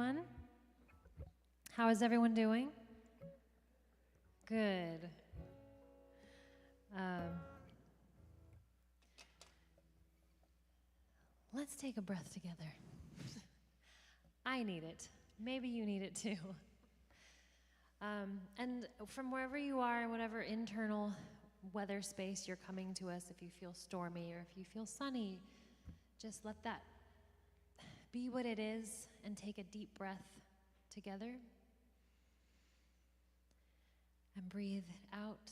everyone. How is everyone doing? Good. Let's take a breath together. I need it. Maybe you need it too. And from wherever you are, whatever internal weather space you're coming to us, if you feel stormy or if you feel sunny, just let that be what it is and take a deep breath together. And breathe out.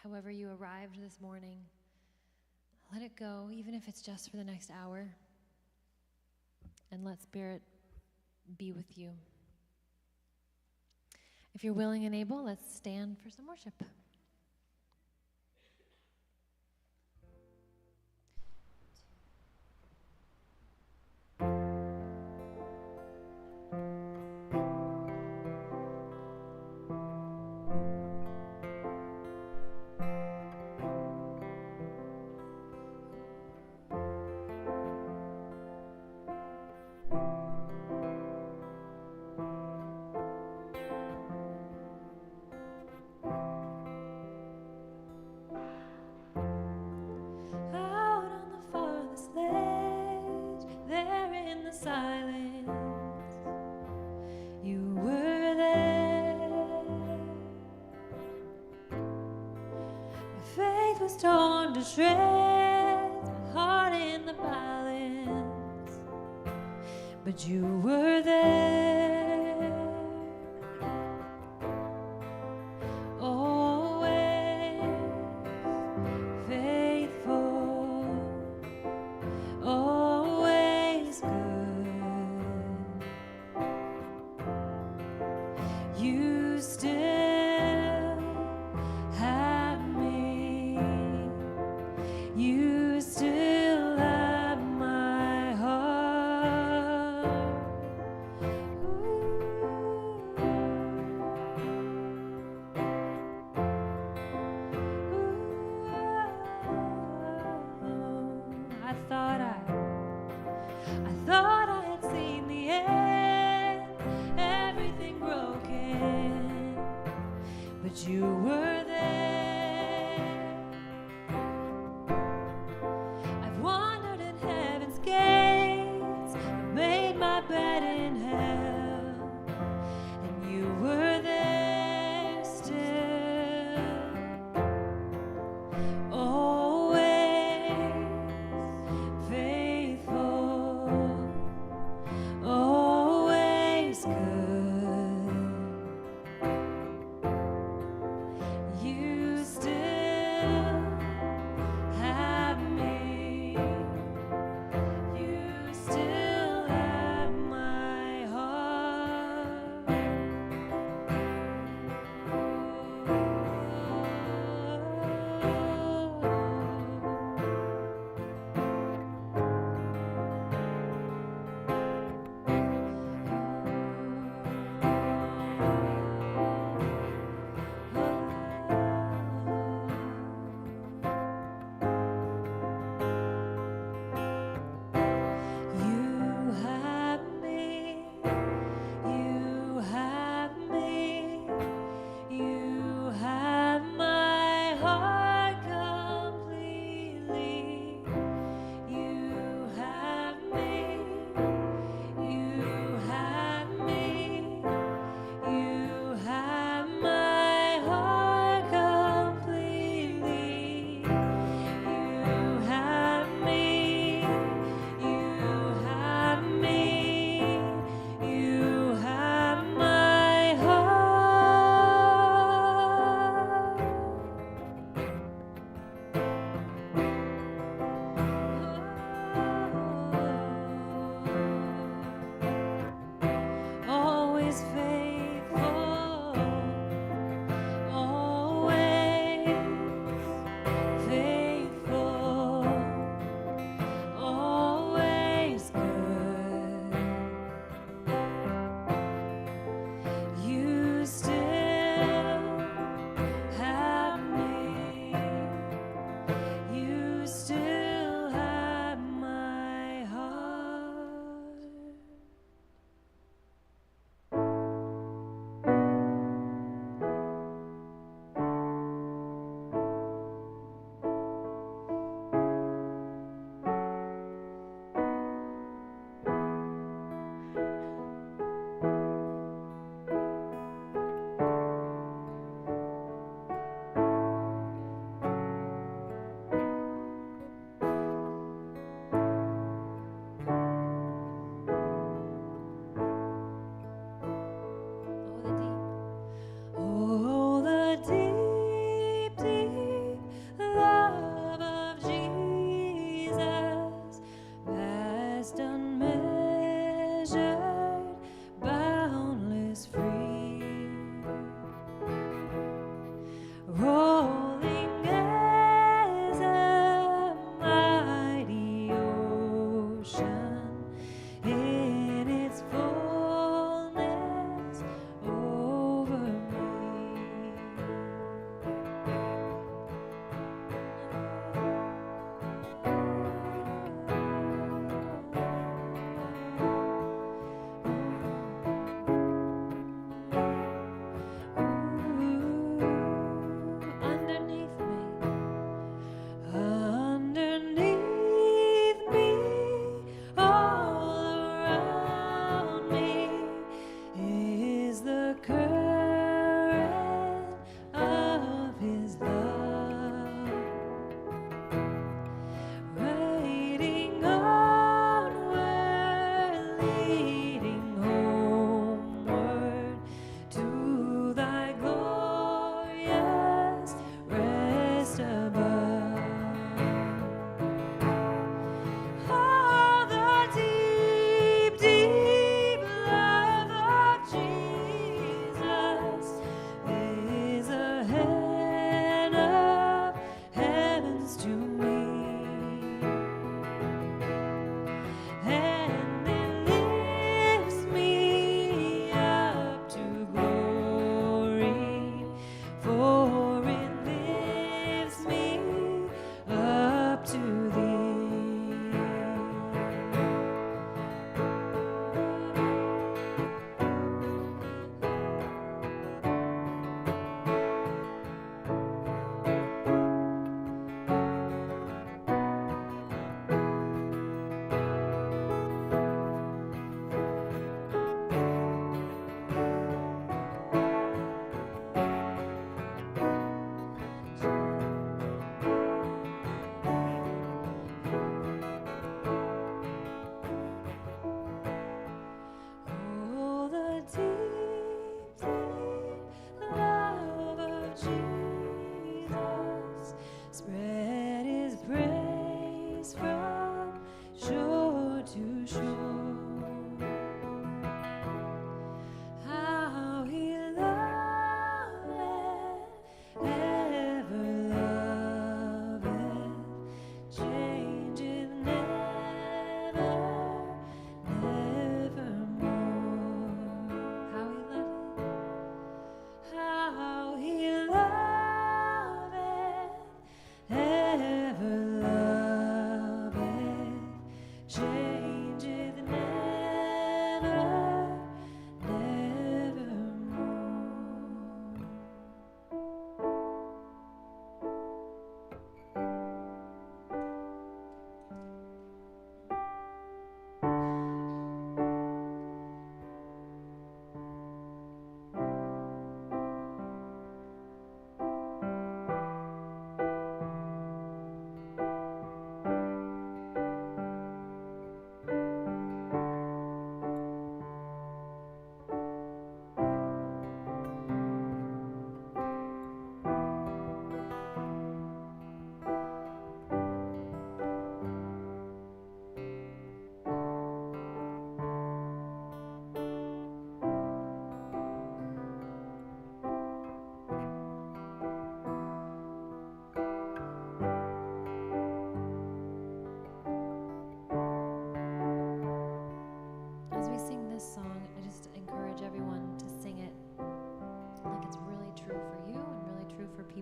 However you arrived this morning, let it go, even if it's just for the next hour. And let Spirit be with you. If you're willing and able, let's stand for some worship. Torn to shreds, my heart in the balance, but you were there, always faithful, always good. You still you still have my heart. Ooh. Ooh. I thought I had seen the end, everything broken, but you were there. Bed in hell, and you were there still, always faithful, always good. You still have me. You still have my heart.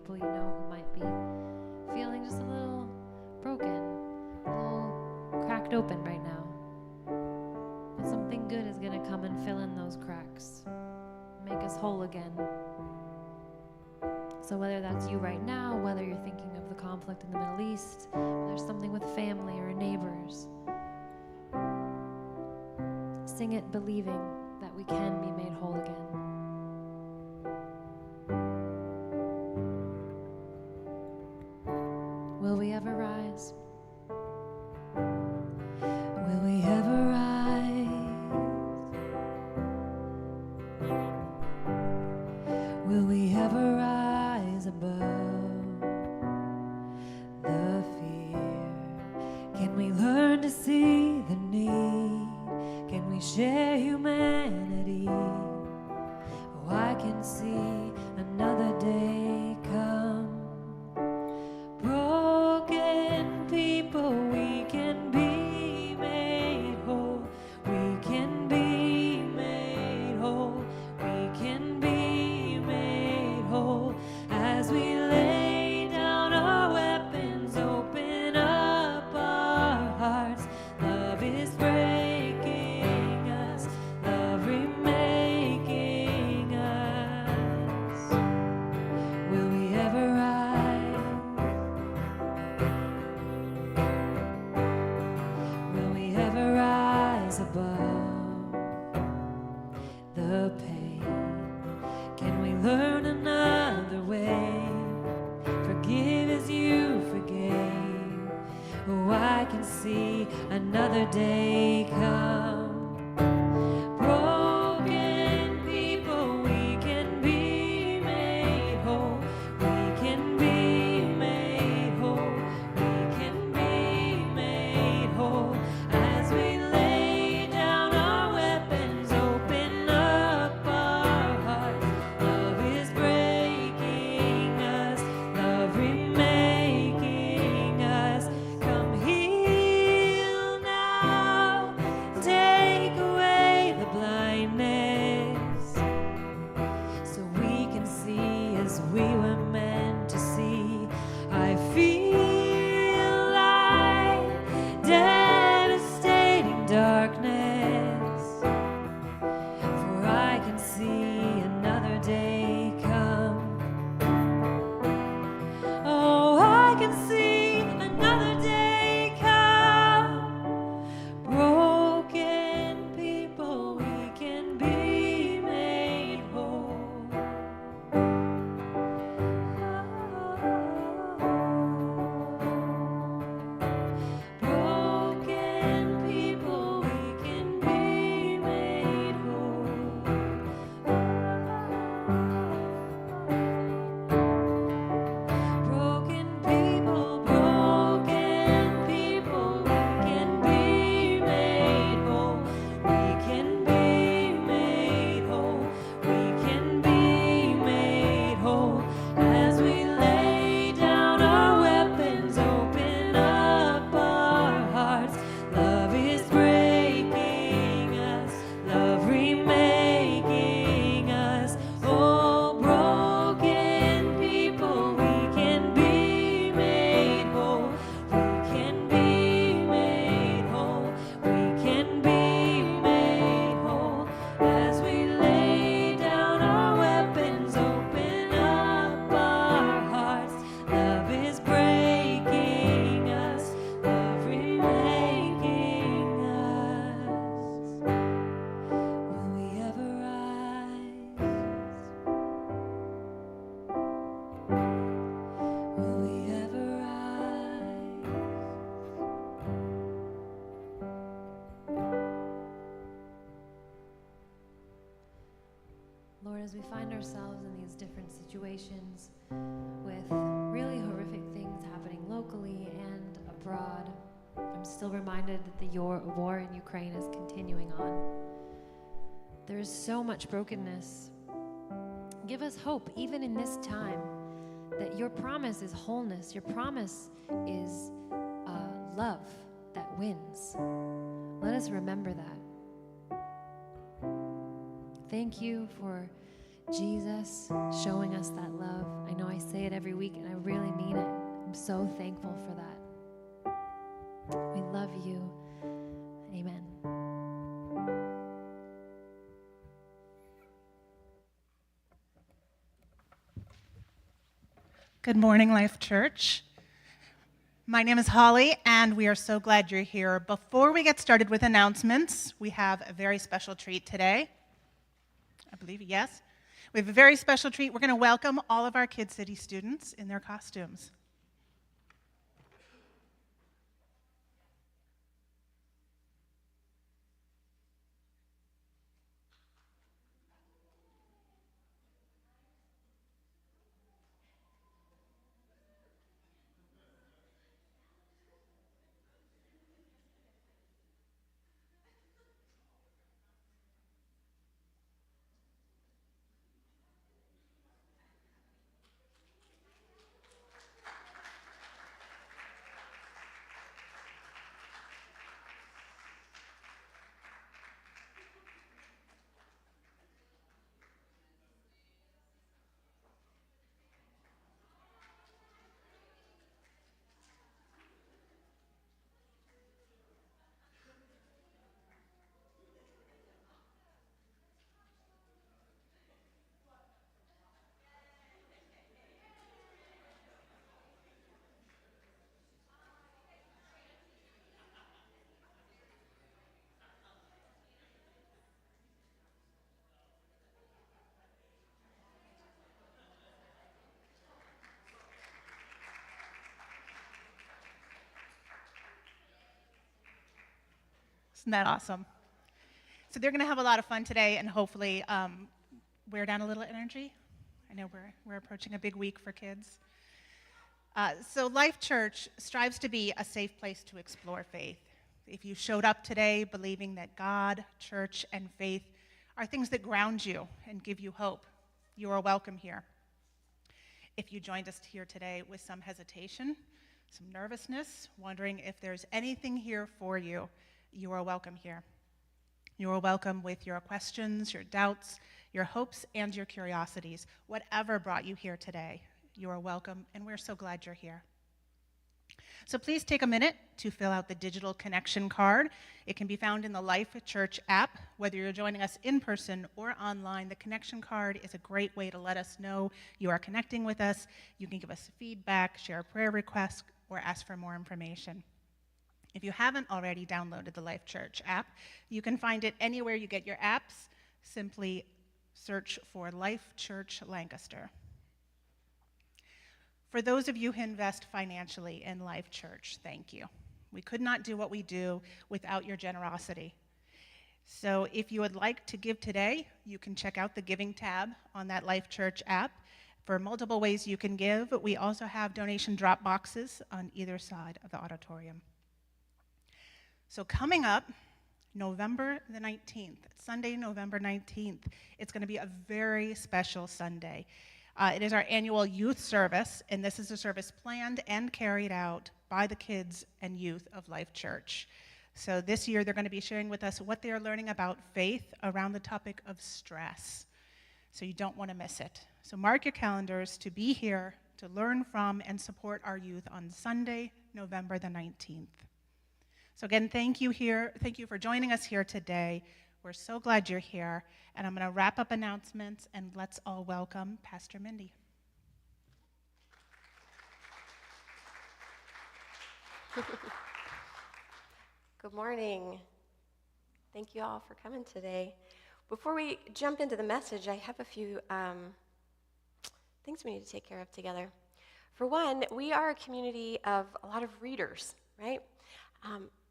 people you know who might be feeling just a little broken, a little cracked open right now. But something good is going to come and fill in those cracks, make us whole again. So whether that's you right now, whether you're thinking of the conflict in the Middle East, whether there's something with family or neighbors, sing it believing that we can be made whole again. Will we ever rise? Will we ever rise? Will we ever rise above the fear? Can we learn to see the need? Can we share humanity? Oh, I can see another day come. Broken people, we can be made whole. We can be made whole. We can be made whole as we lay down our weapons, open up our hearts. Love is breaking us, love remaking us. Will we ever rise? Will we ever rise above the pain? Can we learn another way? Forgive as you forgave. Oh, I can see another day come. Broken people, we can be made whole. We can be made whole. We can be made whole as we lay down our weapons, open up our hearts. Love is breaking us, love remaking us. Come heal now, take away the blindness, so we can see as we were meant to see. I feel like devastating darkness, for I can see another day come. Oh, I can see another day come. Broken people, we can be made whole. Broken people, we can be made whole. Broken people, we can be made whole. We can be made whole. We can be made whole as we lay down our weapons, open up our hearts. Love is breaking us, love remaking us. Oh, broken people, we can be made whole. We can be made whole. We can be made whole as we lay down our weapons, open up our hearts. Love is breaking us, love remaking us. Will we ever rise? Will we ever rise? Lord, as we find ourselves in these different situations with really horrific things happening locally and abroad, I'm still reminded that the war in Ukraine is continuing on. There is so much brokenness. Give us hope, even in this time, that your promise is wholeness. Your promise is love that wins. Let us remember that. Thank you for Jesus showing us that love. I know I say it every week, and I really mean it. I'm so thankful for that. We love you. Amen. Good morning, Life Church. My name is Holly, and we are so glad you're here. Before we get started with announcements, we have a very special treat today. I believe, yes. We have a very special treat. We're going to welcome all of our Kid City students in their costumes. Isn't that awesome? So they're going to have a lot of fun today and hopefully wear down a little energy. I know we're approaching a big week for kids. So Life Church strives to be a safe place to explore faith. If you showed up today believing that God, church, and faith are things that ground you and give you hope, you are welcome here. If you joined us here today with some hesitation, some nervousness, wondering if there's anything here for you, you are welcome here. You are welcome with your questions, your doubts, your hopes, and your curiosities. Whatever brought you here today, you are welcome, and we're so glad you're here. So please take a minute to fill out the digital connection card. It can be found in the Life Church app. Whether you're joining us in person or online, the connection card is a great way to let us know you are connecting with us. You can give us feedback, share a prayer request, or ask for more information. If you haven't already downloaded the Life Church app, you can find it anywhere you get your apps. Simply search for Life Church Lancaster. For those of you who invest financially in Life Church, thank you. We could not do what we do without your generosity. So if you would like to give today, you can check out the Giving tab on that Life Church app. For multiple ways you can give, we also have donation drop boxes on either side of the auditorium. So coming up, November the 19th, Sunday, November 19th, it's going to be a very special Sunday. It is our annual youth service, and this is a service planned and carried out by the kids and youth of Life Church. So this year, they're going to be sharing with us what they are learning about faith around the topic of stress. So you don't want to miss it. So mark your calendars to be here to learn from and support our youth on Sunday, November the 19th. So again, thank you for joining us here today. We're so glad you're here, and I'm going to wrap up announcements, and let's all welcome Pastor Mindy. Good morning. Thank you all for coming today. Before we jump into the message, I have a few things we need to take care of together. For one, we are a community of a lot of readers, right?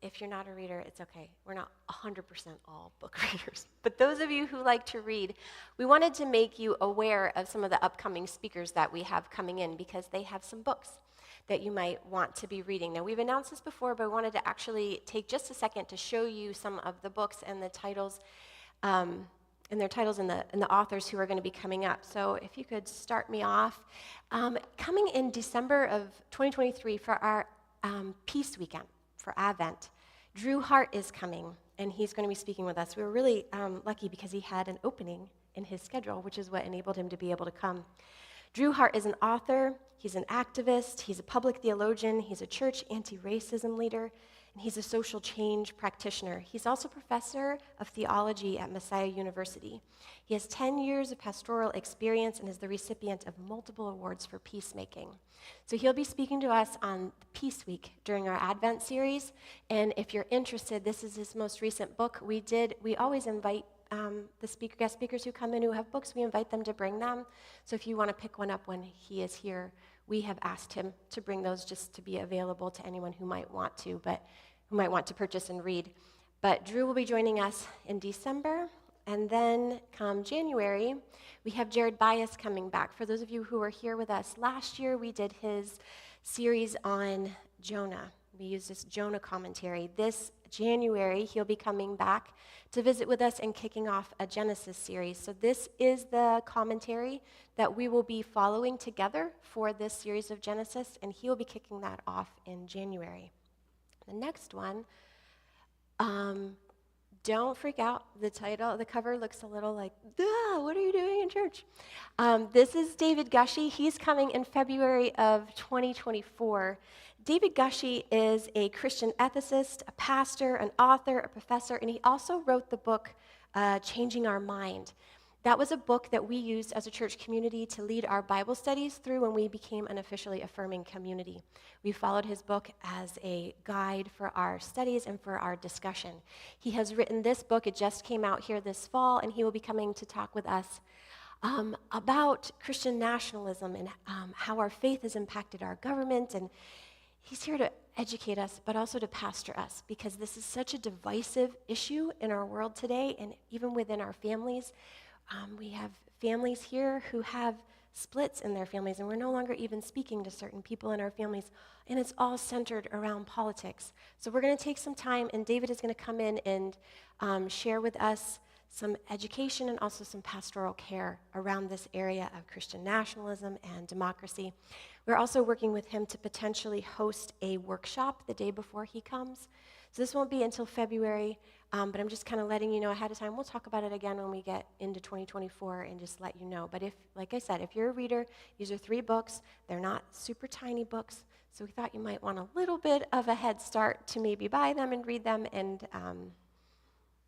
If you're not a reader, it's okay. We're not 100% all book readers. But those of you who like to read, we wanted to make you aware of some of the upcoming speakers that we have coming in because they have some books that you might want to be reading. Now, we've announced this before, but I wanted to actually take just a second to show you some of the books and the titles, and the authors who are going to be coming up. So if you could start me off. Coming in December of 2023 for our Peace Weekend, for Advent, Drew Hart is coming. and he's going to be speaking with us. We were really lucky because he had an opening in his schedule, which is what enabled him to be able to come. Drew Hart is an author, he's an activist, he's a public theologian, he's a church anti-racism leader, and he's a social change practitioner. He's also professor of theology at Messiah University. He has 10 years of pastoral experience and is the recipient of multiple awards for peacemaking. So he'll be speaking to us on Peace Week during our Advent series, and if you're interested, this is his most recent book. We always invite the guest speakers who come in who have books, we invite them to bring them. So if you want to pick one up when he is here, we have asked him to bring those just to be available to anyone who might want to, purchase and read. But Drew will be joining us in December, and then come January, we have Jared Bias coming back. For those of you who were here with us last year, we did his series on Jonah. We used this Jonah commentary. This January, he'll be coming back to visit with us and kicking off a Genesis series. So this is the commentary that we will be following together for this series of Genesis, and he'll be kicking that off in January. The next one, don't freak out. The cover looks a little like, what are you doing in church? This is David Gushee. He's coming in February of 2024. David Gushee is a Christian ethicist, a pastor, an author, a professor, and he also wrote the book, Changing Our Mind. That was a book that we used as a church community to lead our Bible studies through when we became an officially affirming community. We followed his book as a guide for our studies and for our discussion. He has written this book. It just came out here this fall, and he will be coming to talk with us about Christian nationalism and how our faith has impacted our government. And he's here to educate us, but also to pastor us, because this is such a divisive issue in our world today, and even within our families. We have families here who have splits in their families, and we're no longer even speaking to certain people in our families, and it's all centered around politics. So we're going to take some time, and David is going to come in and share with us some education and also some pastoral care around this area of Christian nationalism and democracy. We're also working with him to potentially host a workshop the day before he comes. So this won't be until February, but I'm just kind of letting you know ahead of time. We'll talk about it again when we get into 2024 and just let you know. But like I said, if you're a reader, these are 3 books. They're not super tiny books, so we thought you might want a little bit of a head start to maybe buy them and read them, and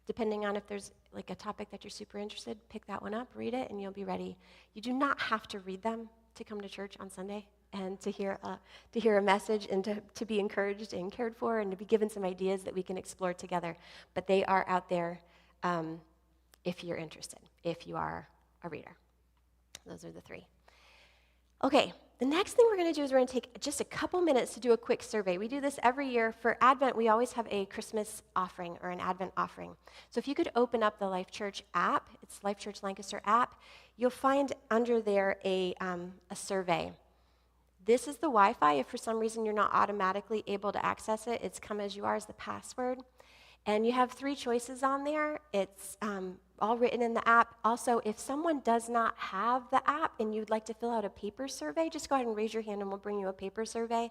depending on if there's like a topic that you're super interested, pick that one up, read it, and you'll be ready. You do not have to read them to come to church on Sunday and to hear a message and to be encouraged and cared for and to be given some ideas that we can explore together. But they are out there if you're interested, if you are a reader. Those are the 3. Okay, the next thing we're going to do is we're going to take just a couple minutes to do a quick survey. We do this every year. For Advent, we always have a Christmas offering or an Advent offering. So if you could open up the Life Church app, it's Life Church Lancaster app, you'll find under there a survey. This is the Wi-Fi. If for some reason you're not automatically able to access it, it's come as you are as the password. And you have 3 choices on there. It's all written in the app. Also, if someone does not have the app and you'd like to fill out a paper survey, just go ahead and raise your hand and we'll bring you a paper survey.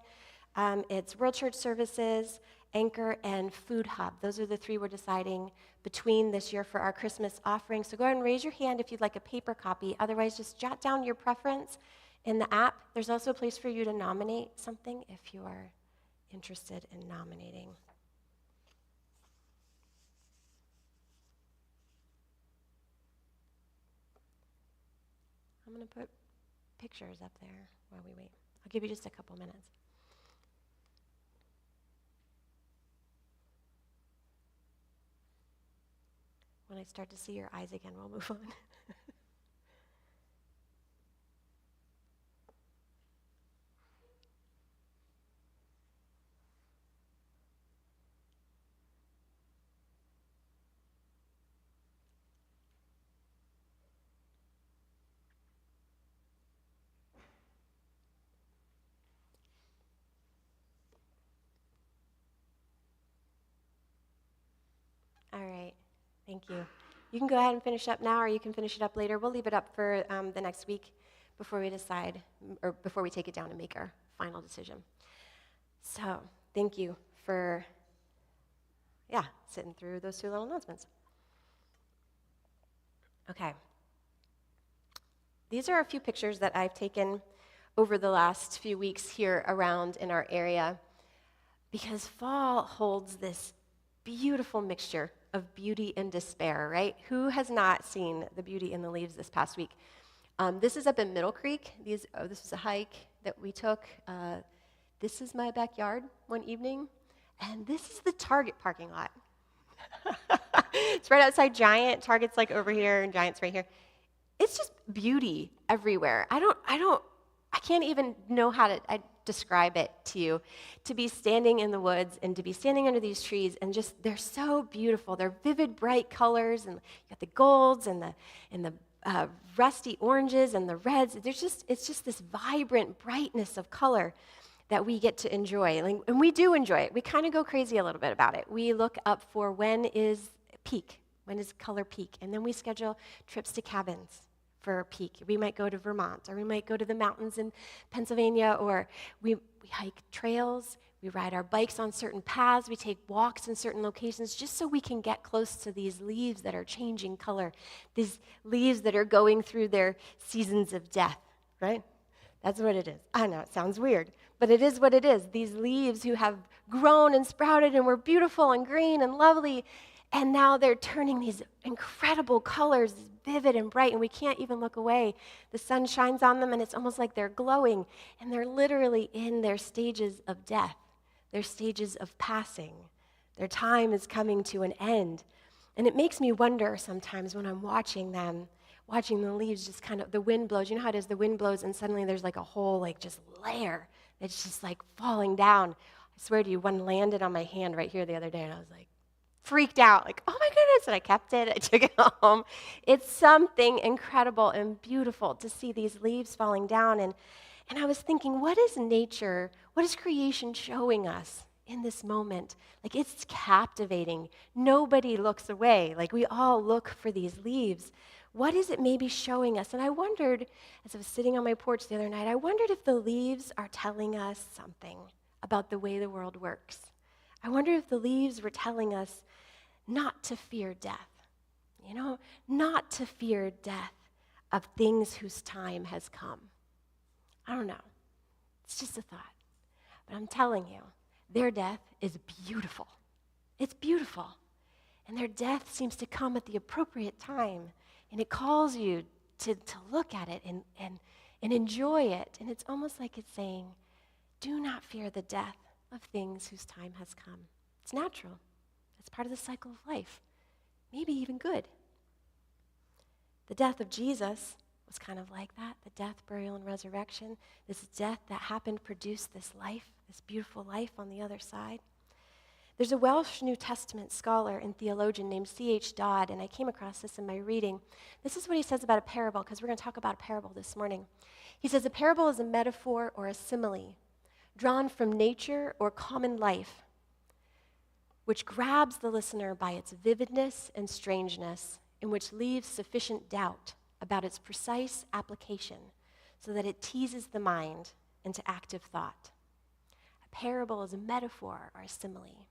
It's World Church Services, Anchor, and Food Hub. Those are the 3 we're deciding between this year for our Christmas offering. So go ahead and raise your hand if you'd like a paper copy. Otherwise, just jot down your preference in the app. There's also a place for you to nominate something if you are interested in nominating. I'm going to put pictures up there while we wait. I'll give you just a couple minutes. When I start to see your eyes again, we'll move on. All right, thank you. You can go ahead and finish up now, or you can finish it up later. We'll leave it up for the next week before we decide, or before we take it down and make our final decision. So, thank you for Yeah, sitting through those two little announcements. Okay. These are a few pictures that I've taken over the last few weeks here around in our area, because fall holds this beautiful mixture of beauty and despair, right? Who has not seen the beauty in the leaves this past week? This is up in Middle Creek. This was a hike that we took. This is my backyard one evening, and this is the Target parking lot. It's right outside Giant. Target's like over here, and Giant's right here. It's just beauty everywhere. I can't even know how to describe it to you. To be standing in the woods and to be standing under these trees, and just, they're so beautiful. They're vivid, bright colors, and you got the golds and the rusty oranges and the reds. It's just this vibrant brightness of color that we get to enjoy. And we do enjoy it. We kind of go crazy a little bit about it. We look up for when is peak, when is color peak, and then we schedule trips to cabins for peak. We might go to Vermont, or we might go to the mountains in Pennsylvania, or we hike trails, we ride our bikes on certain paths, we take walks in certain locations just so we can get close to these leaves that are changing color, these leaves that are going through their seasons of death, right? That's what it is. I know, it sounds weird, but it is what it is. These leaves who have grown and sprouted and were beautiful and green and lovely, and now they're turning these incredible colors, vivid and bright, and we can't even look away. The sun shines on them, and it's almost like they're glowing, and they're literally in their stages of death, their stages of passing. Their time is coming to an end. And it makes me wonder sometimes when I'm watching them, watching the leaves just kind of, the wind blows. You know how it is, the wind blows, and suddenly there's like a whole like just layer that's just like falling down. I swear to you, one landed on my hand right here the other day, and I was like, freaked out, like, oh my goodness, and I kept it, I took it home. It's something incredible and beautiful to see these leaves falling down, and I was thinking, what is nature, what is creation showing us in this moment? Like, it's captivating. Nobody looks away. Like, we all look for these leaves. What is it maybe showing us? And I wondered, as I was sitting on my porch the other night, I wondered if the leaves are telling us something about the way the world works. I wonder if the leaves were telling us not to fear death, not to fear death of things whose time has come. I don't know. It's just a thought. But I'm telling you, their death is beautiful. It's beautiful. And their death seems to come at the appropriate time. And it calls you to look at it and enjoy it. And it's almost like it's saying, do not fear the death of things whose time has come. It's natural. It's part of the cycle of life. Maybe even good. The death of Jesus was kind of like that. The death, burial, and resurrection. This death that happened produced this life, this beautiful life on the other side. There's a Welsh New Testament scholar and theologian named C.H. Dodd, and I came across this in my reading. This is what he says about a parable, because we're going to talk about a parable this morning. He says, a parable is a metaphor or a simile drawn from nature or common life, which grabs the listener by its vividness and strangeness, and which leaves sufficient doubt about its precise application so that it teases the mind into active thought. A parable is a metaphor or a simile.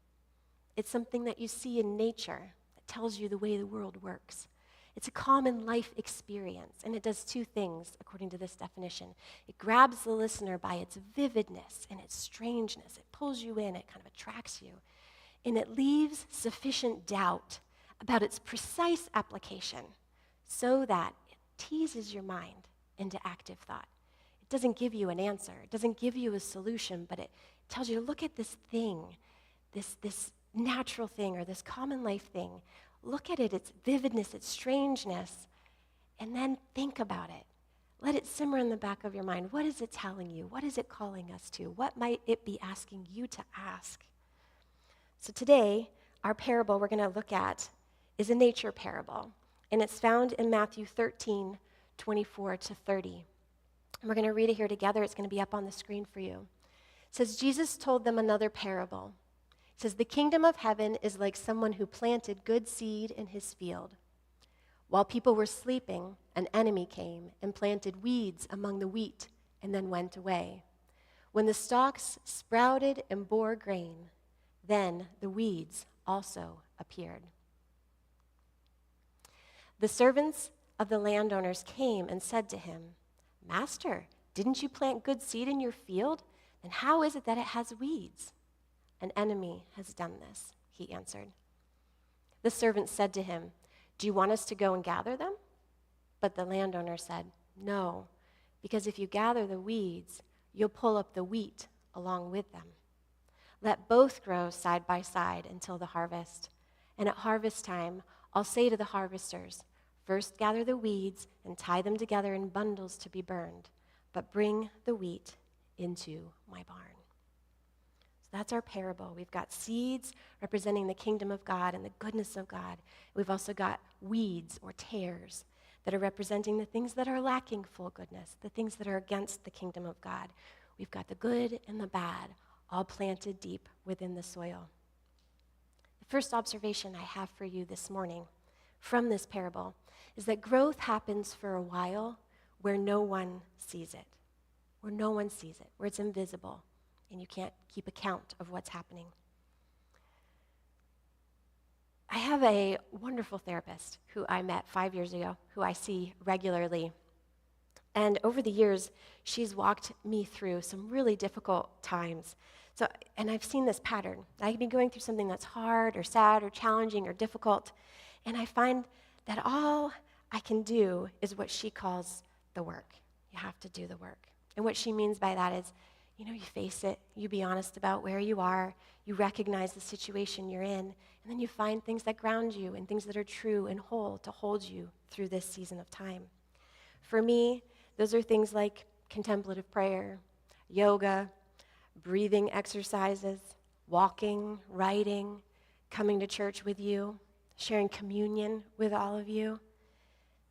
It's something that you see in nature that tells you the way the world works. It's a common life experience, and it does two things, according to this definition. It grabs the listener by its vividness and its strangeness. It pulls you in, it kind of attracts you. And it leaves sufficient doubt about its precise application so that it teases your mind into active thought. It doesn't give you an answer. It doesn't give you a solution, but it tells you to look at this thing, this natural thing or this common life thing. Look at it, its vividness, its strangeness, and then think about it. Let it simmer in the back of your mind. What is it telling you? What is it calling us to? What might it be asking you to ask? So today, our parable we're going to look at is a nature parable, and it's found in Matthew 13, 24 to 30. And we're going to read it here together. It's going to be up on the screen for you. It says, Jesus told them another parable. It says, the kingdom of heaven is like someone who planted good seed in his field. While people were sleeping, an enemy came and planted weeds among the wheat and then went away. When the stalks sprouted and bore grain, then the weeds also appeared. The servants of the landowners came and said to him, "Master, didn't you plant good seed in your field? Then how is it that it has weeds?" "An enemy has done this," he answered. The servants said to him, "Do you want us to go and gather them?" But the landowner said, "No, because if you gather the weeds, you'll pull up the wheat along with them. Let both grow side by side until the harvest. And at harvest time, I'll say to the harvesters, 'First gather the weeds and tie them together in bundles to be burned, but bring the wheat into my barn.'" So that's our parable. We've got seeds representing the kingdom of God and the goodness of God. We've also got weeds or tares that are representing the things that are lacking full goodness, the things that are against the kingdom of God. We've got the good and the bad all planted deep within the soil. The first observation I have for you this morning from this parable is that growth happens for a while where no one sees it, where it's invisible, and you can't keep account of what's happening. I have a wonderful therapist who I met 5 years ago, who I see regularly. And over the years, she's walked me through some really difficult times. And I've seen this pattern. I can be going through something that's hard or sad or challenging or difficult, and I find that all I can do is what she calls the work. You have to do the work. And what she means by that is, you face it, you be honest about where you are, you recognize the situation you're in, and then you find things that ground you and things that are true and whole to hold you through this season of time. For me, those are things like contemplative prayer, yoga, breathing exercises, walking, writing, coming to church with you, sharing communion with all of you.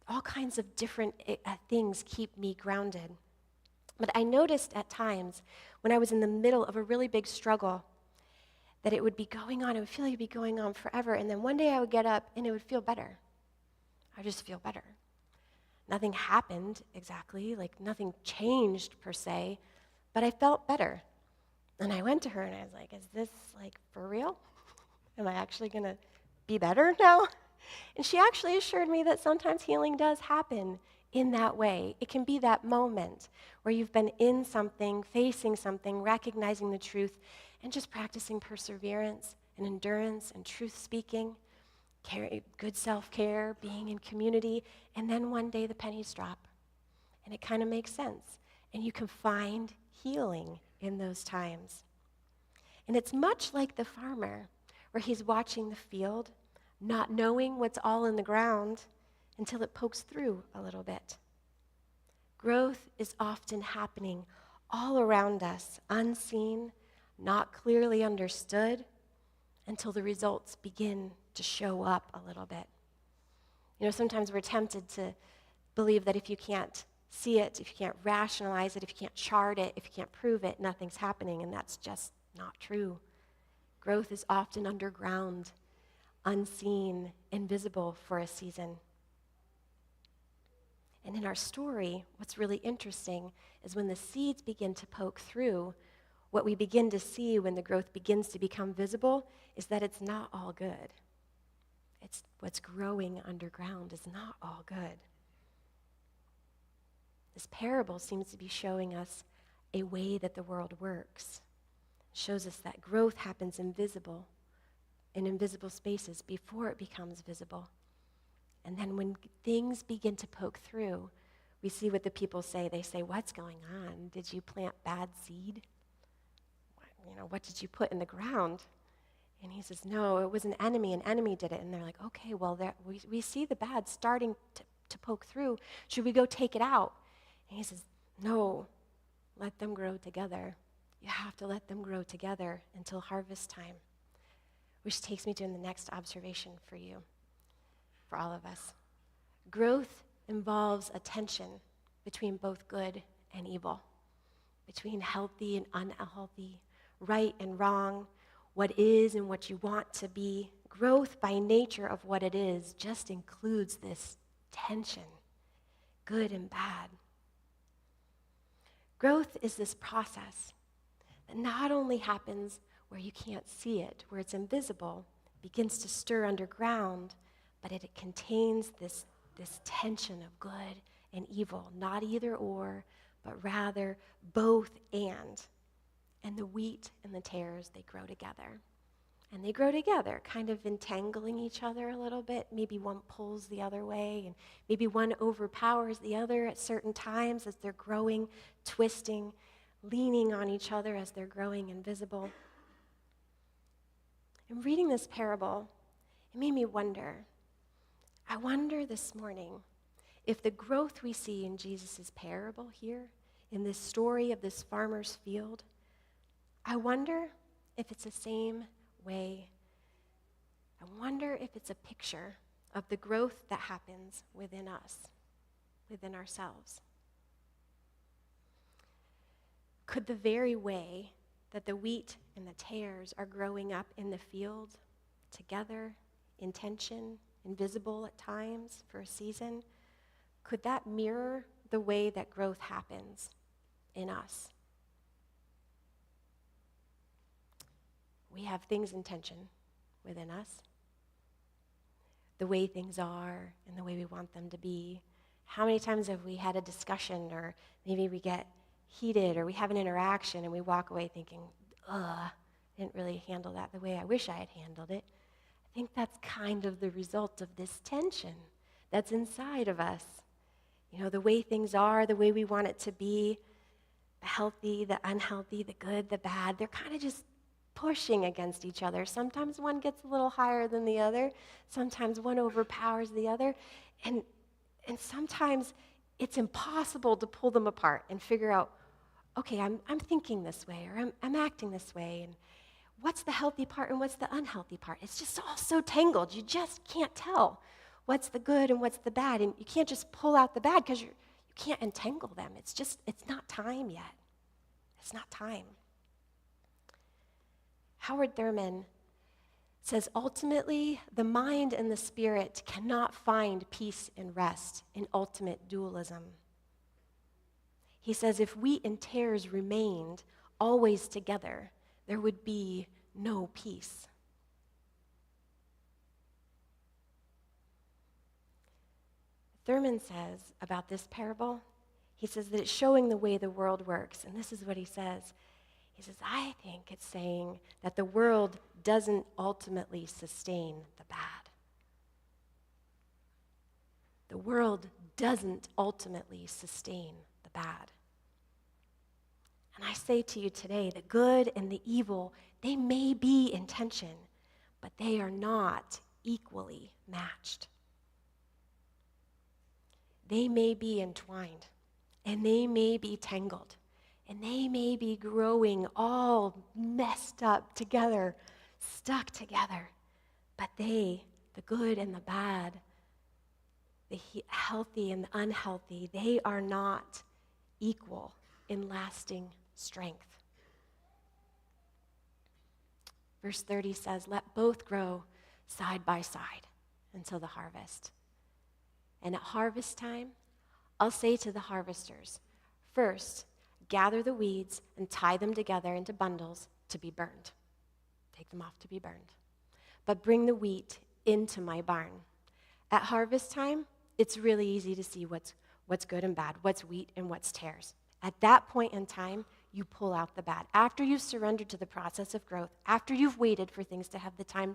All kinds of different things keep me grounded. But I noticed at times when I was in the middle of a really big struggle that it would be going on, it would feel like it would be going on forever, and then one day I would get up and it would feel better. I would just feel better. Nothing happened exactly, like nothing changed per se, but I felt better. And I went to her and I was like, "Is this like for real? Am I actually going to be better now?" And she actually assured me that sometimes healing does happen in that way. It can be that moment where you've been in something, facing something, recognizing the truth, and just practicing perseverance and endurance and truth speaking, good self-care, being in community, and then one day the pennies drop, and it kind of makes sense, and you can find healing in those times. And it's much like the farmer, where he's watching the field, not knowing what's all in the ground until it pokes through a little bit. Growth is often happening all around us, unseen, not clearly understood, until the results begin to show up a little bit. Sometimes we're tempted to believe that if you can't see it, if you can't rationalize it, if you can't chart it, if you can't prove it, nothing's happening, and that's just not true. Growth is often underground, unseen, invisible for a season. And in our story, what's really interesting is when the seeds begin to poke through, what we begin to see when the growth begins to become visible is that it's not all good. It's what's growing underground is not all good. This parable seems to be showing us a way that the world works. It shows us that growth happens in invisible spaces before it becomes visible. And then when things begin to poke through, we see what the people say. They say, "What's going on? Did you plant bad seed? What did you put in the ground?" And he says, "No, it was an enemy did it." And they're like, "Okay, well, we see the bad starting to poke through. Should we go take it out?" And he says, "No, let them grow together. You have to let them grow together until harvest time." Which takes me to the next observation for you, for all of us. Growth involves a tension between both good and evil, between healthy and unhealthy, right and wrong, what is and what you want to be. Growth, by nature of what it is, just includes this tension, good and bad. Growth is this process that not only happens where you can't see it, where it's invisible, begins to stir underground, but it contains this tension of good and evil, not either or, but rather both and. And the wheat and the tares, they grow together. And they grow together, kind of entangling each other a little bit. Maybe one pulls the other way, and maybe one overpowers the other at certain times as they're growing, twisting, leaning on each other as they're growing invisible. And reading this parable, it made me wonder. I wonder this morning if the growth we see in Jesus' parable here, in this story of this farmer's field, I wonder if it's the same way. I wonder if it's a picture of the growth that happens within us, within ourselves. Could the very way that the wheat and the tares are growing up in the field together, in tension, invisible at times for a season, could that mirror the way that growth happens in us? We have things in tension within us. The way things are and the way we want them to be. How many times have we had a discussion, or maybe we get heated, or we have an interaction and we walk away thinking, I didn't really handle that the way I wish I had handled it. I think that's kind of the result of this tension that's inside of us. You know, the way things are, the way we want it to be, the healthy, the unhealthy, the good, the bad, they're kind of just pushing against each other. Sometimes one gets a little higher than the other. Sometimes one overpowers the other. And sometimes it's impossible to pull them apart and figure out, okay, I'm thinking this way, or I'm acting this way, and what's the healthy part and what's the unhealthy part? It's just all so tangled. You just can't tell what's the good and what's the bad. And you can't just pull out the bad because you can't entangle them. It's not time yet. It's not time. Howard Thurman says, ultimately, the mind and the spirit cannot find peace and rest in ultimate dualism. He says, if wheat and tares remained always together, there would be no peace. Thurman says about this parable, he says that it's showing the way the world works. And this is what he says. He says, I think it's saying that the world doesn't ultimately sustain the bad. The world doesn't ultimately sustain the bad. And I say to you today, the good and the evil, they may be in tension, but they are not equally matched. They may be entwined, and they may be tangled. And they may be growing all messed up together, stuck together. But they, the good and the bad, the healthy and the unhealthy, they are not equal in lasting strength. Verse 30 says, let both grow side by side until the harvest. And at harvest time, I'll say to the harvesters, first, gather the weeds and tie them together into bundles to be burned. Take them off to be burned. But bring the wheat into my barn. At harvest time, it's really easy to see what's good and bad, what's wheat and what's tares. At that point in time, you pull out the bad. After you've surrendered to the process of growth, after you've waited for things to have the time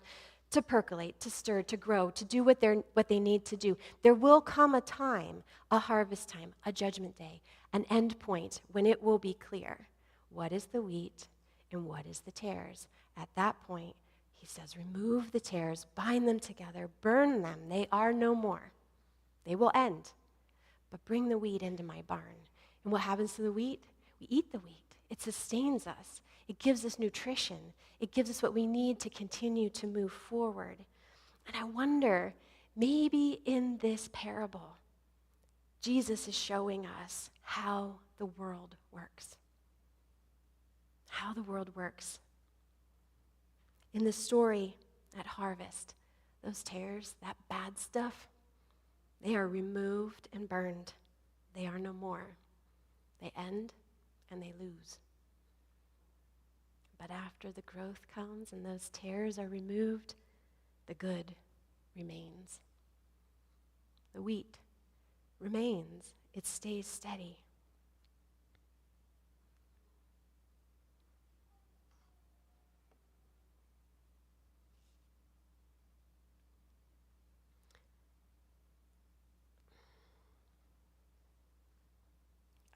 to percolate, to stir, to grow, to do what they need to do, there will come a time, a harvest time, a judgment day, an end point when it will be clear what is the wheat and what is the tares. At that point, he says, remove the tares, bind them together, burn them. They are no more. They will end. But bring the wheat into my barn. And what happens to the wheat? We eat the wheat. It sustains us. It gives us nutrition. It gives us what we need to continue to move forward. And I wonder, maybe in this parable, Jesus is showing us how the world works. How the world works. In the story at harvest, those tares, that bad stuff, they are removed and burned. They are no more. They end and they lose. But after the growth comes and those tares are removed, the good remains. The wheat remains. It stays steady.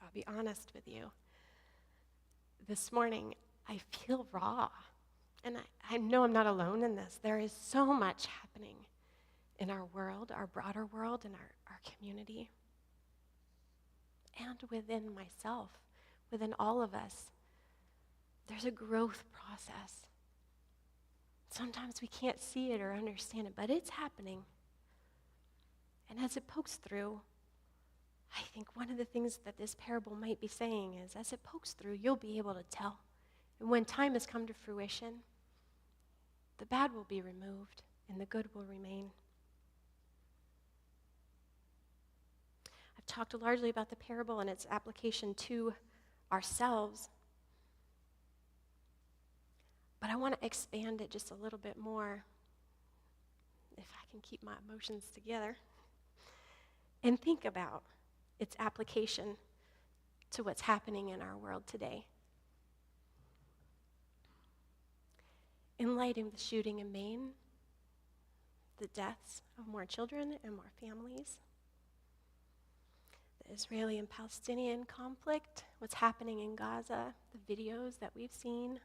I'll be honest with you. This morning, I feel raw. And I know I'm not alone in this. There is so much happening in our world, our broader world, and our community. And within myself, within all of us, there's a growth process. Sometimes we can't see it or understand it, but it's happening. And as it pokes through, I think one of the things that this parable might be saying is, as it pokes through, you'll be able to tell. And when time has come to fruition, the bad will be removed and the good will remain. I've talked largely about the parable and its application to ourselves, but I want to expand it just a little bit more, if I can keep my emotions together, and think about its application to what's happening in our world today. In light of the shooting in Maine, the deaths of more children and more families, the Israeli and Palestinian conflict, what's happening in Gaza, the videos that we've seen,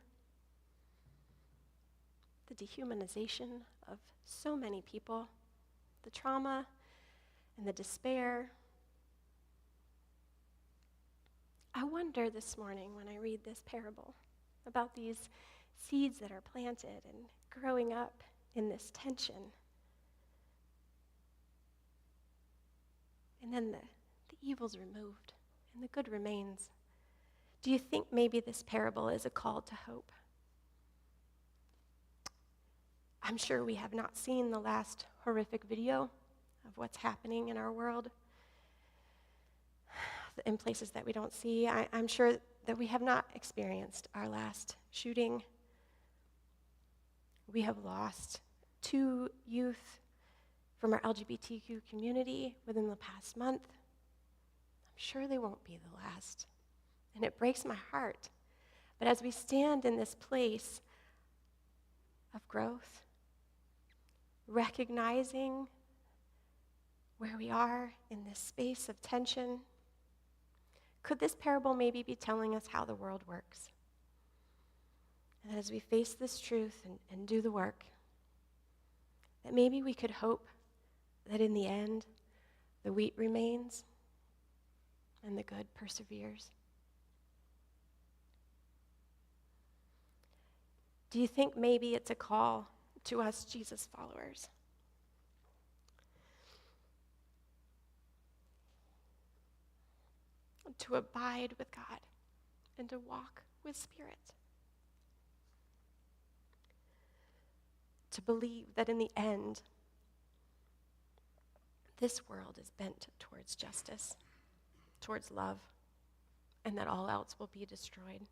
the dehumanization of so many people, the trauma and the despair. I wonder this morning when I read this parable about these seeds that are planted and growing up in this tension. And then the evil's removed and the good remains. Do you think maybe this parable is a call to hope? I'm sure we have not seen the last horrific video of what's happening in our world in places that we don't see. I'm sure that we have not experienced our last shooting. We have lost 2 youth from our LGBTQ community within the past month. I'm sure they won't be the last. And it breaks my heart. But as we stand in this place of growth, recognizing where we are in this space of tension, could this parable maybe be telling us how the world works? And as we face this truth and do the work, that maybe we could hope that in the end, the wheat remains and the good perseveres. Do you think maybe it's a call to us Jesus followers? To abide with God and to walk with Spirit. To believe that in the end, this world is bent towards justice, towards love, and that all else will be destroyed.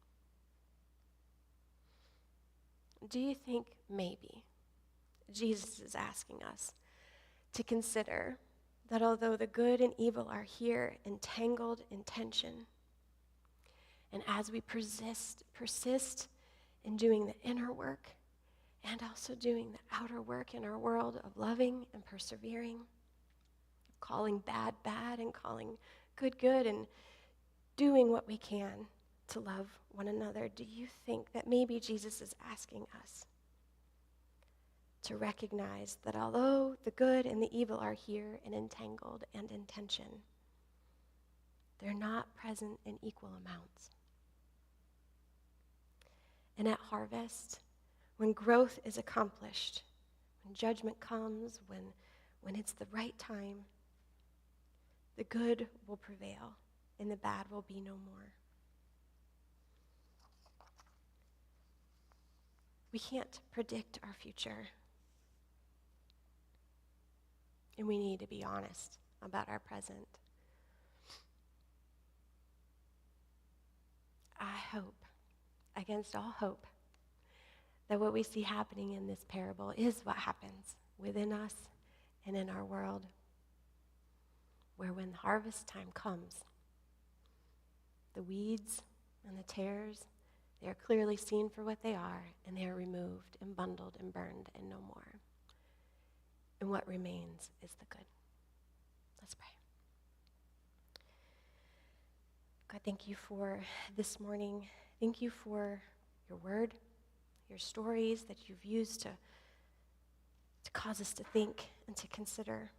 Do you think maybe Jesus is asking us to consider that although the good and evil are here entangled in tension, and as we persist in doing the inner work and also doing the outer work in our world of loving and persevering, calling bad bad and calling good good, and doing what we can to love one another, do you think that maybe Jesus is asking us to recognize that although the good and the evil are here and entangled and in tension, they're not present in equal amounts? And at harvest, when growth is accomplished, when judgment comes, when it's the right time, the good will prevail and the bad will be no more. We can't predict our future. And we need to be honest about our present. I hope, against all hope, that what we see happening in this parable is what happens within us and in our world, where when harvest time comes, the weeds and the tares, they are clearly seen for what they are, and they are removed and bundled and burned and no more. And what remains is the good. Let's pray. God, thank you for this morning. Thank you for your word, your stories that you've used to cause us to think and to consider.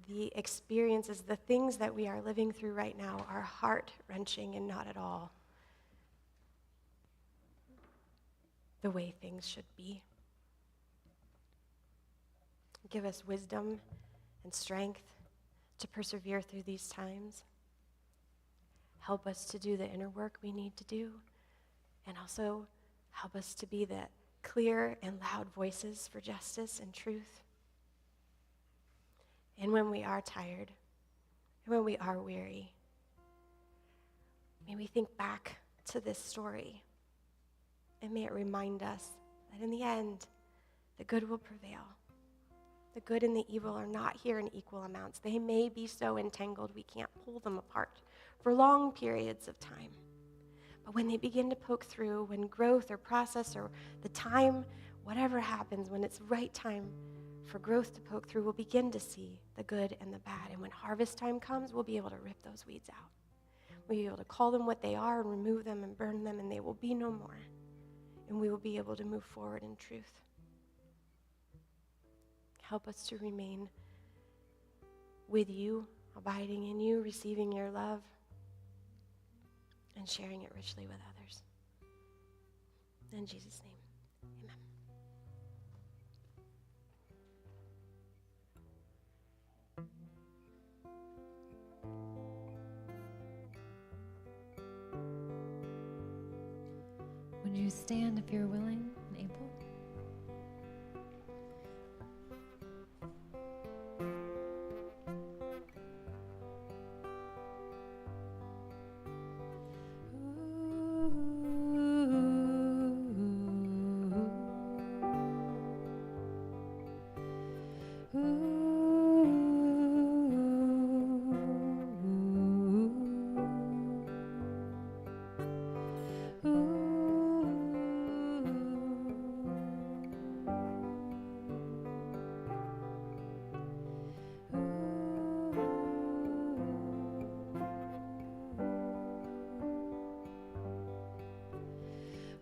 The experiences, the things that we are living through right now are heart-wrenching and not at all the way things should be. Give us wisdom and strength to persevere through these times. Help us to do the inner work we need to do, and also help us to be the clear and loud voices for justice and truth. And when we are tired, and when we are weary, may we think back to this story, and may it remind us that in the end, the good will prevail. The good and the evil are not here in equal amounts. They may be so entangled we can't pull them apart for long periods of time. But when they begin to poke through, when growth or process or the time, whatever happens, when it's right time for growth to poke through, we'll begin to see the good and the bad. And when harvest time comes, we'll be able to rip those weeds out. We'll be able to call them what they are and remove them and burn them, and they will be no more. And we will be able to move forward in truth. Help us to remain with you, abiding in you, receiving your love, and sharing it richly with others. In Jesus' name. Would you stand if you're willing and able?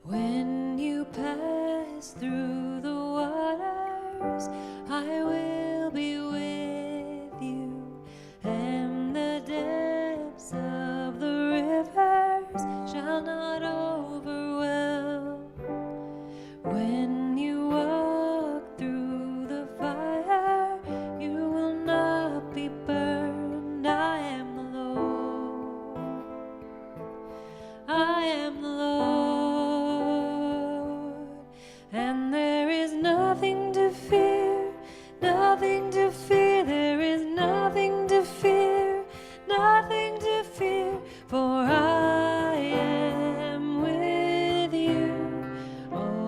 When you pass through the waters, I will be with you, and the depths of the rivers shall not overwhelm. When you walk through the fire, you will not be burned. I am the Lord. I am the Lord. And there is nothing to fear, nothing to fear. There is nothing to fear, nothing to fear. For I am with you always.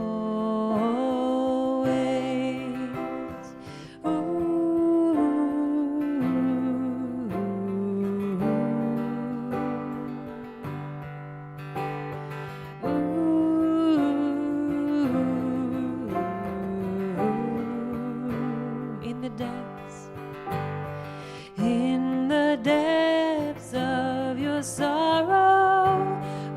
In the depths of your sorrow,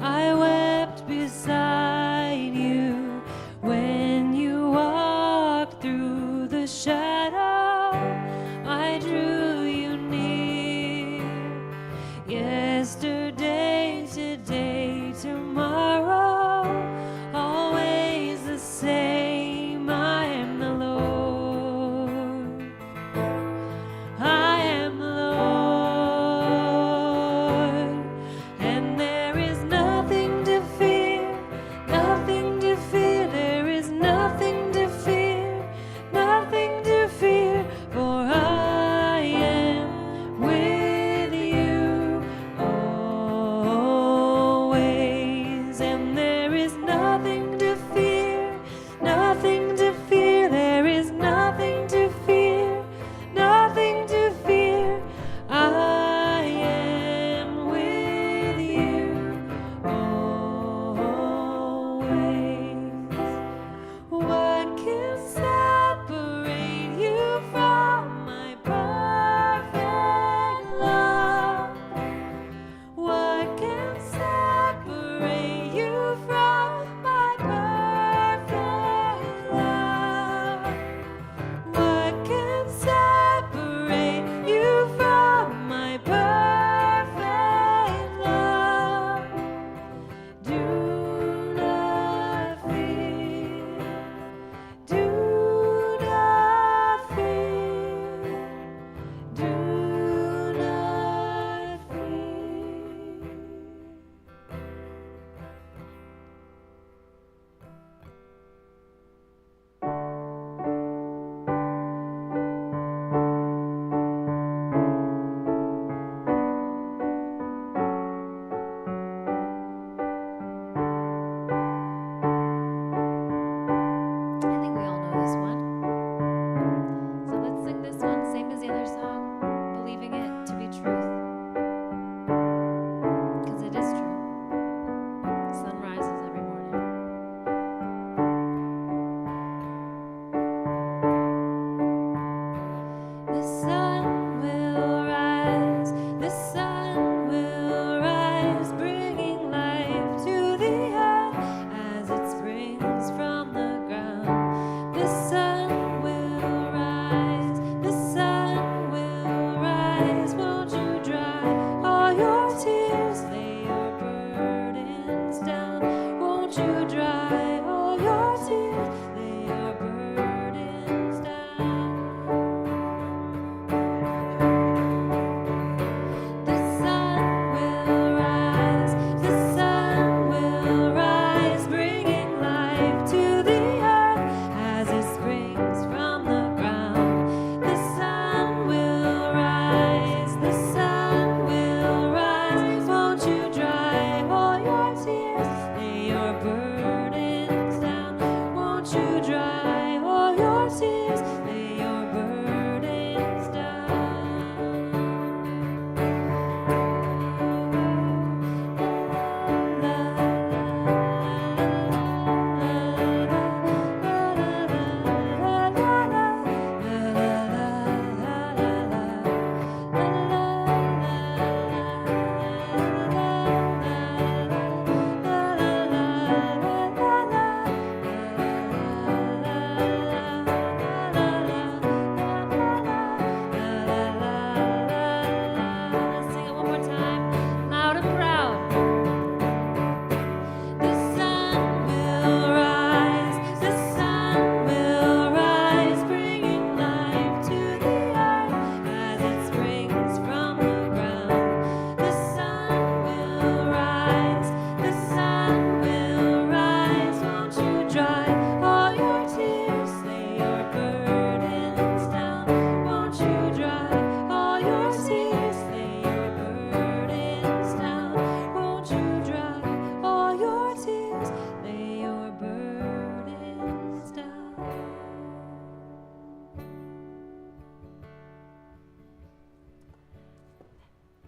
I wept beside you. When you walked through the shadow, I drew you near. Yesterday, today, tomorrow, always the same. I am the Lord. I am the Lord, and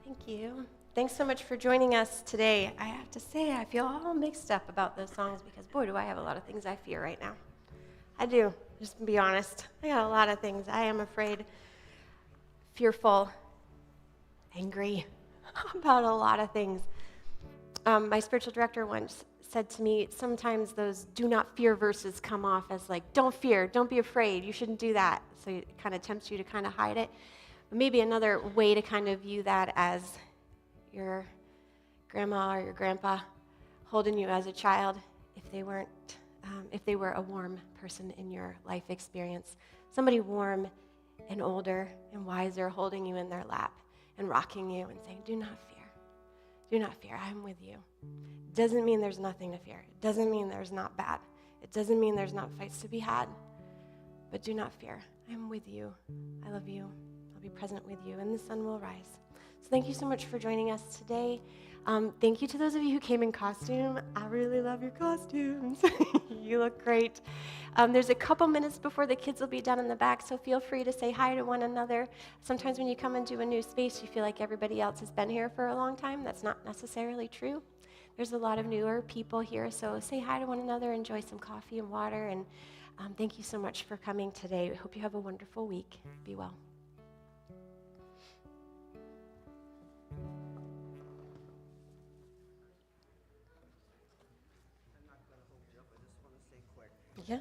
Thank you. Thanks so much for joining us today. I have to say, I feel all mixed up about those songs because, boy, do I have a lot of things I fear right now. I do, just to be honest. I got a lot of things. I am afraid, fearful, angry about a lot of things. My spiritual director once said to me, sometimes those do not fear verses come off as like, don't fear, don't be afraid, you shouldn't do that. So it kind of tempts you to kind of hide it. But maybe another way to kind of view that as your grandma or your grandpa holding you as a child, if they were a warm person in your life experience, somebody warm and older and wiser holding you in their lap and rocking you and saying, do not fear, I'm with you. It doesn't mean there's nothing to fear. It doesn't mean there's not bad. It doesn't mean there's not fights to be had, but do not fear. I'm with you. I love you. I'll be present with you, and the sun will rise. So thank you so much for joining us today. Thank you to those of you who came in costume. I really love your costumes. You look great. There's a couple minutes before the kids will be done in the back, so feel free to say hi to one another. Sometimes when you come into a new space, you feel like everybody else has been here for a long time. That's not necessarily true. There's a lot of newer people here, so say hi to one another, enjoy some coffee and water, and thank you so much for coming today. I hope you have a wonderful week. Be well. Yeah.